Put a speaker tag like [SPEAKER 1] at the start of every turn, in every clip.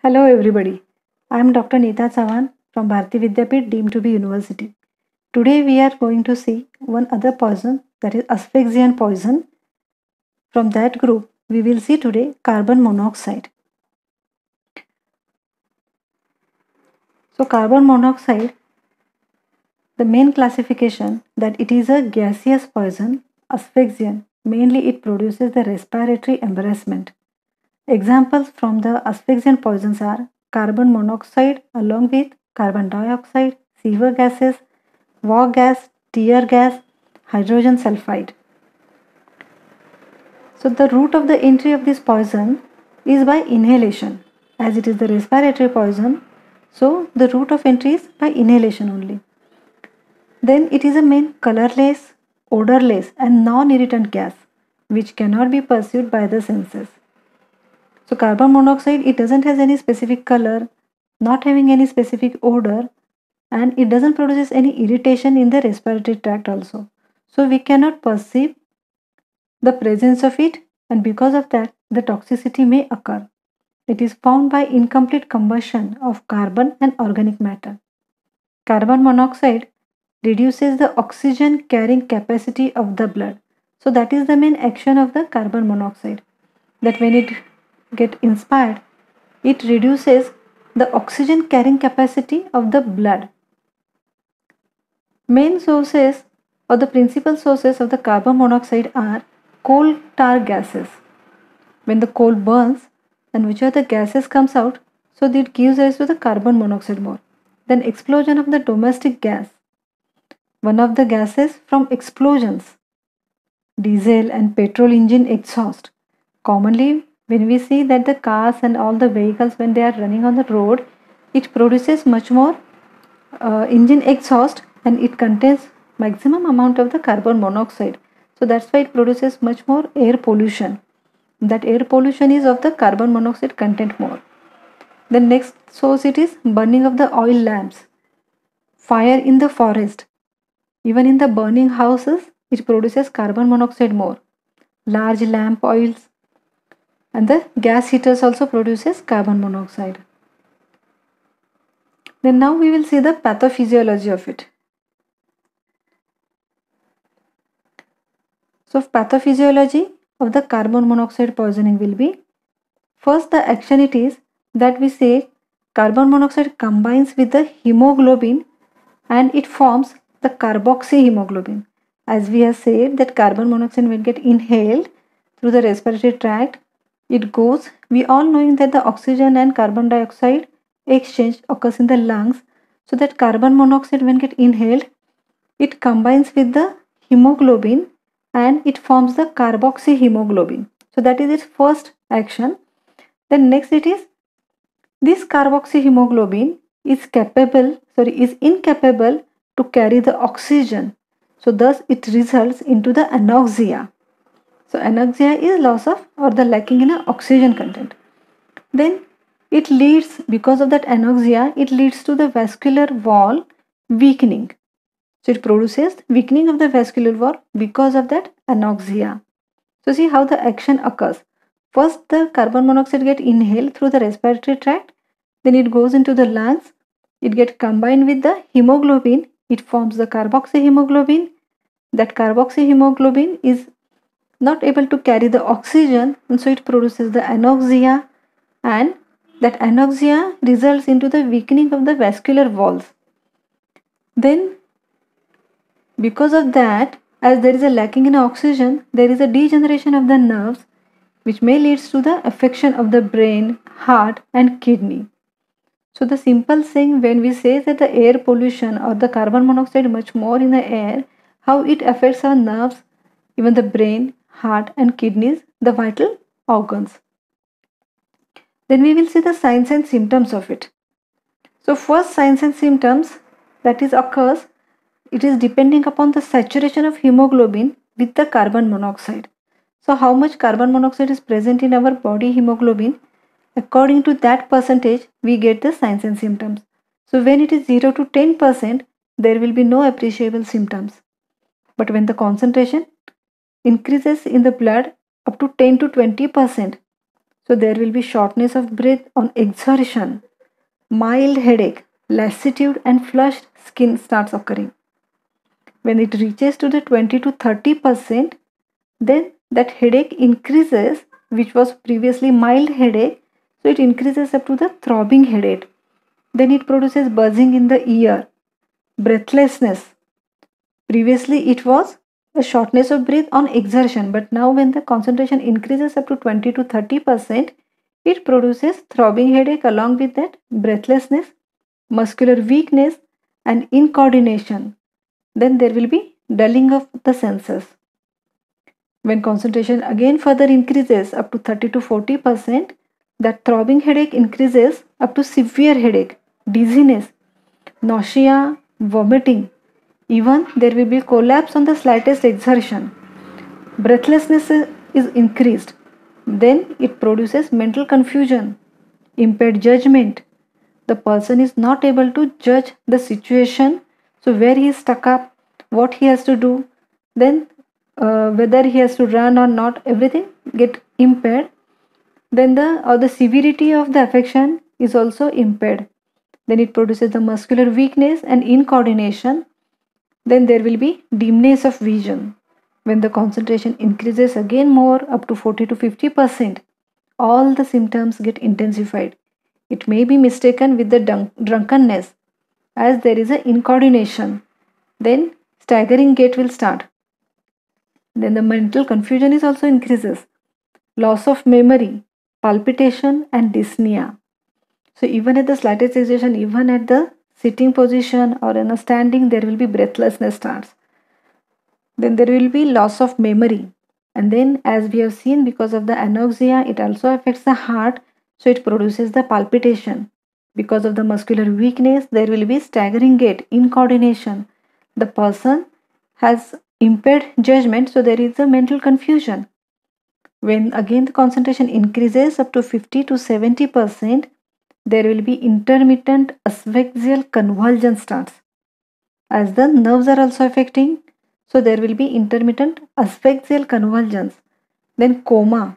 [SPEAKER 1] Hello everybody. I am Dr. Neeta Chavan from Bharati Vidyapeeth deemed to be university. Today we are going to see one other poison, that is asphyxian poison. From that group we will see today carbon monoxide. So carbon monoxide, the main classification that it is a gaseous poison, asphyxian. Mainly it produces the respiratory embarrassment. Examples from the asphyxian poisons are carbon monoxide along with carbon dioxide, sewer gases, war gas, tear gas, hydrogen sulfide. So the route of the entry of this poison is by inhalation. As it is the respiratory poison, so the route of entry is by inhalation only. Then it is a main colorless, odorless and non-irritant gas which cannot be perceived by the senses. So carbon monoxide, it doesn't have any specific color, not having any specific odor, and it doesn't produce any irritation in the respiratory tract also. So we cannot perceive the presence of it, and because of that the toxicity may occur. It is found by incomplete combustion of carbon and organic matter. Carbon monoxide reduces the oxygen carrying capacity of the blood. So that is the main action of the carbon monoxide, that when it get inspired, it reduces the oxygen carrying capacity of the blood. Main sources or the principal sources of the carbon monoxide are coal tar gases. When the coal burns, and which are the gases comes out, so it gives rise to the carbon monoxide more. Then explosion of the domestic gas. One of the gases from explosions, diesel and petrol engine exhaust. Commonly when we see that the cars and all the vehicles, when they are running on the road, it produces much more engine exhaust, and it contains maximum amount of the carbon monoxide. So that's why it produces much more air pollution. That air pollution is of the carbon monoxide content more. The next source, it is burning of the oil lamps, fire in the forest. Even in the burning houses, it produces carbon monoxide more. Large lamp oils and the gas heaters also produces carbon monoxide. Then now we will see the pathophysiology of it. So pathophysiology of the carbon monoxide poisoning will be, first the action it is that we say carbon monoxide combines with the hemoglobin and it forms the carboxyhemoglobin. As we have said that carbon monoxide will get inhaled through the respiratory tract, it goes, we all knowing that the oxygen and carbon dioxide exchange occurs in the lungs, so that carbon monoxide when get inhaled, it combines with the hemoglobin and it forms the carboxyhemoglobin. So that is its first action. Then next it is, this carboxyhemoglobin is incapable to carry the oxygen. So thus it results into the anoxia. So anoxia is loss of or the lacking in oxygen content. Then it leads, because of that anoxia, it leads to the vascular wall weakening. So it produces weakening of the vascular wall because of that anoxia. So see how the action occurs. First the carbon monoxide get inhaled through the respiratory tract, then it goes into the lungs, it get combined with the hemoglobin, it forms the carboxyhemoglobin. That carboxyhemoglobin is not able to carry the oxygen, and so it produces the anoxia, and that anoxia results into the weakening of the vascular walls. Then because of that, as there is a lacking in oxygen, there is a degeneration of the nerves which may leads to the affection of the brain, heart and kidney. So the simple thing when we say that the air pollution or the carbon monoxide much more in the air, how it affects our nerves, even the brain, heart and kidneys, the vital organs. Then we will see the signs and symptoms of it. So first signs and symptoms that is occurs, it is depending upon the saturation of hemoglobin with the carbon monoxide. So how much carbon monoxide is present in our body hemoglobin, according to that percentage we get the signs and symptoms. So when it is 0 to 10%, there will be no appreciable symptoms. But when the concentration increases in the blood up to 10 to 20%, So there will be shortness of breath on exertion, mild headache, lassitude and flushed skin starts occurring. When it reaches to the 20 to 30%, then that headache increases, which was previously mild headache, so it increases up to the throbbing headache. Then it produces buzzing in the ear, breathlessness. Previously it was a shortness of breath on exertion, but now when the concentration increases up to 20 to 30%, it produces throbbing headache along with that breathlessness, muscular weakness and incoordination. Then there will be dulling of the senses. When concentration again further increases up to 30 to 40%, that throbbing headache increases up to severe headache, dizziness, nausea, vomiting. Even there will be collapse on the slightest exertion. Breathlessness is increased. Then it produces mental confusion, impaired judgment. The person is not able to judge the situation, so where he is stuck up, what he has to do, then whether he has to run or not, everything get impaired. Then the severity of the affection is also impaired. Then it produces the muscular weakness and incoordination. Then there will be dimness of vision. When the concentration increases again more up to 40 to 50%, all the symptoms get intensified. It may be mistaken with the drunkenness, as there is an incoordination. Then staggering gait will start. Then the mental confusion is also increases. Loss of memory, palpitation and dyspnea. So even at the slightest exertion, even at the sitting position or in a standing, there will be breathlessness starts. Then there will be loss of memory. And then as we have seen, because of the anoxia, it also affects the heart. So it produces the palpitation. Because of the muscular weakness, there will be staggering gait, incoordination. The person has impaired judgment, so there is a mental confusion. When again the concentration increases up to 50 to 70%, there will be intermittent asphyxial convulsion starts. As the nerves are also affecting, so there will be intermittent asphyxial convulsions. Then coma,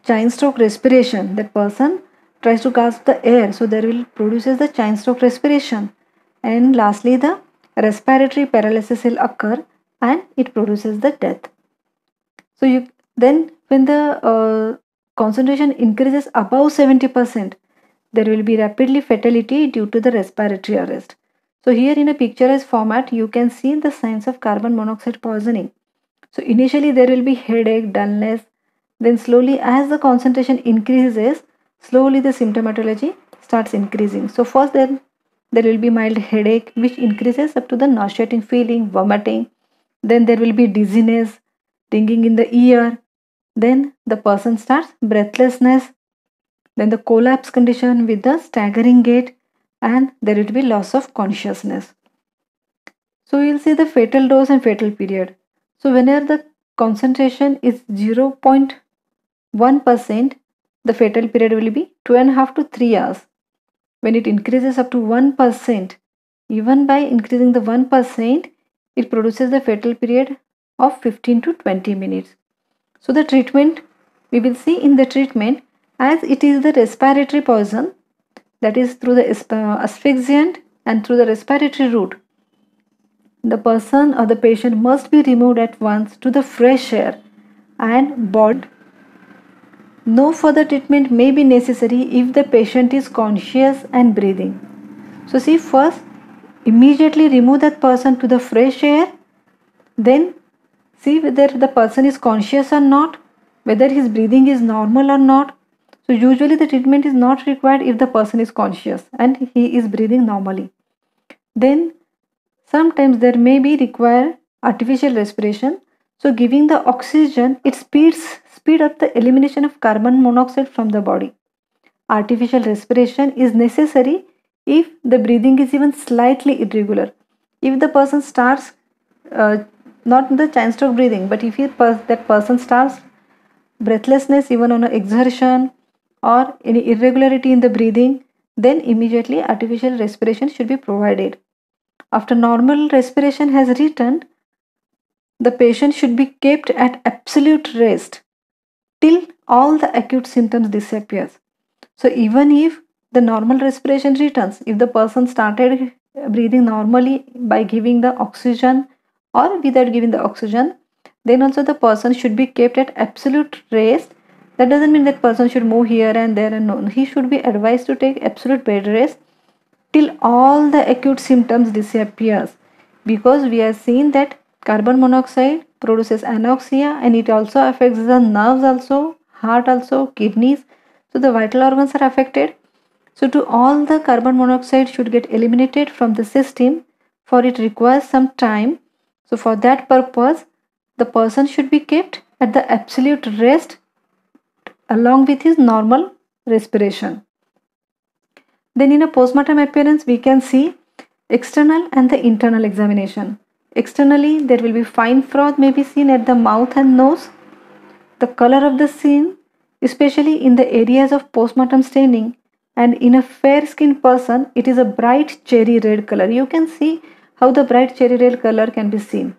[SPEAKER 1] chain stroke respiration. That person tries to gasp the air, so there will produces the chain stroke respiration. And lastly, the respiratory paralysis will occur and it produces the death. So then when the concentration increases above 70%, there will be rapidly fatality due to the respiratory arrest. So here in a picturized format, you can see the signs of carbon monoxide poisoning. So initially there will be headache, dullness, then slowly as the concentration increases, slowly the symptomatology starts increasing. So first then there will be mild headache which increases up to the nauseating feeling, vomiting. Then there will be dizziness, ringing in the ear. Then the person starts breathlessness. Then the collapse condition with the staggering gait, and there will be loss of consciousness. So we'll see the fatal dose and fatal period. So whenever the concentration is 0.1%, the fatal period will be 2.5 to 3 hours. When it increases up to 1%, even by increasing the 1%, it produces the fatal period of 15 to 20 minutes. So the treatment, we will see in the treatment, as it is the respiratory poison, that is through the asphyxiant and through the respiratory route, the person or the patient must be removed at once to the fresh air and body. No further treatment may be necessary if the patient is conscious and breathing. So see, first immediately remove that person to the fresh air, then see whether the person is conscious or not, whether his breathing is normal or not. So usually the treatment is not required if the person is conscious and he is breathing normally. Then sometimes there may be required artificial respiration. So giving the oxygen, it speed up the elimination of carbon monoxide from the body. Artificial respiration is necessary if the breathing is even slightly irregular. If the person starts not the chain stroke breathing, but if that person starts breathlessness even on exertion or any irregularity in the breathing, then immediately artificial respiration should be provided. After normal respiration has returned, the patient should be kept at absolute rest till all the acute symptoms disappears. So even if the normal respiration returns, if the person started breathing normally by giving the oxygen or without giving the oxygen, then also the person should be kept at absolute rest. That doesn't mean that person should move here and there, and no, he should be advised to take absolute bed rest till all the acute symptoms disappears, because we have seen that carbon monoxide produces anoxia and it also affects the nerves also, heart also, kidneys. So the vital organs are affected. So to all the carbon monoxide should get eliminated from the system, for it requires some time. So for that purpose the person should be kept at the absolute rest along with his normal respiration. Then in a postmortem appearance, we can see external and the internal examination. Externally, there will be fine froth may be seen at the mouth and nose. The color of the skin, especially in the areas of postmortem staining, and in a fair skinned person, it is a bright cherry red color. You can see how the bright cherry red color can be seen.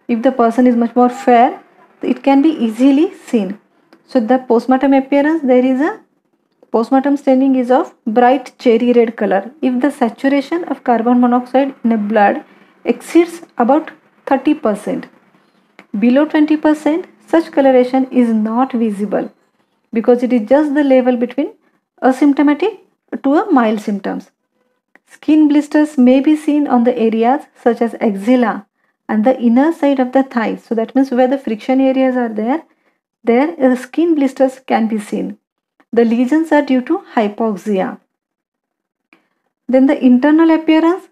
[SPEAKER 1] If the person is much more fair, it can be easily seen. So the postmortem appearance, there is a postmortem staining is of bright cherry red color if the saturation of carbon monoxide in a blood exceeds about 30%. Below 20%, such coloration is not visible because it is just the level between asymptomatic to a mild symptoms. Skin blisters may be seen on the areas such as axilla and the inner side of the thighs. So that means where the friction areas are there skin blisters can be seen. The lesions are due to hypoxia. Then the internal appearance,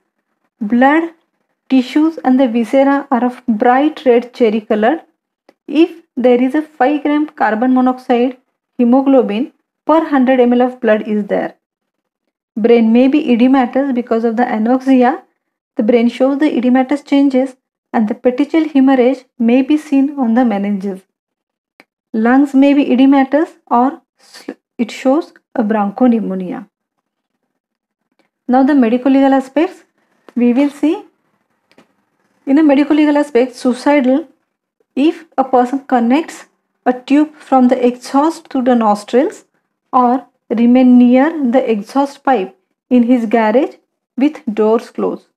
[SPEAKER 1] blood, tissues and the viscera are of bright red cherry color if there is a 5 gram carbon monoxide hemoglobin per 100 ml of blood is there. Brain may be edematous because of the anoxia. The brain shows the edematous changes and the petechial hemorrhage may be seen on the meninges. Lungs may be edematous or it shows a bronchopneumonia. Now the medical legal aspects, we will see. In a medical legal aspect, suicidal if a person connects a tube from the exhaust to the nostrils or remain near the exhaust pipe in his garage with doors closed.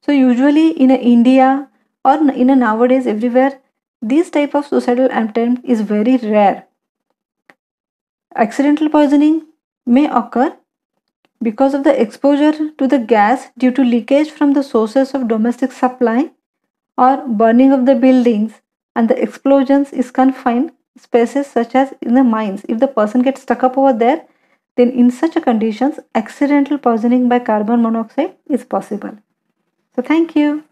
[SPEAKER 1] So usually in India or in nowadays everywhere, this type of suicidal attempt is very rare. Accidental poisoning may occur because of the exposure to the gas due to leakage from the sources of domestic supply or burning of the buildings, and the explosions is confined spaces such as in the mines. If the person gets stuck up over there, then in such conditions accidental poisoning by carbon monoxide is possible. So thank you.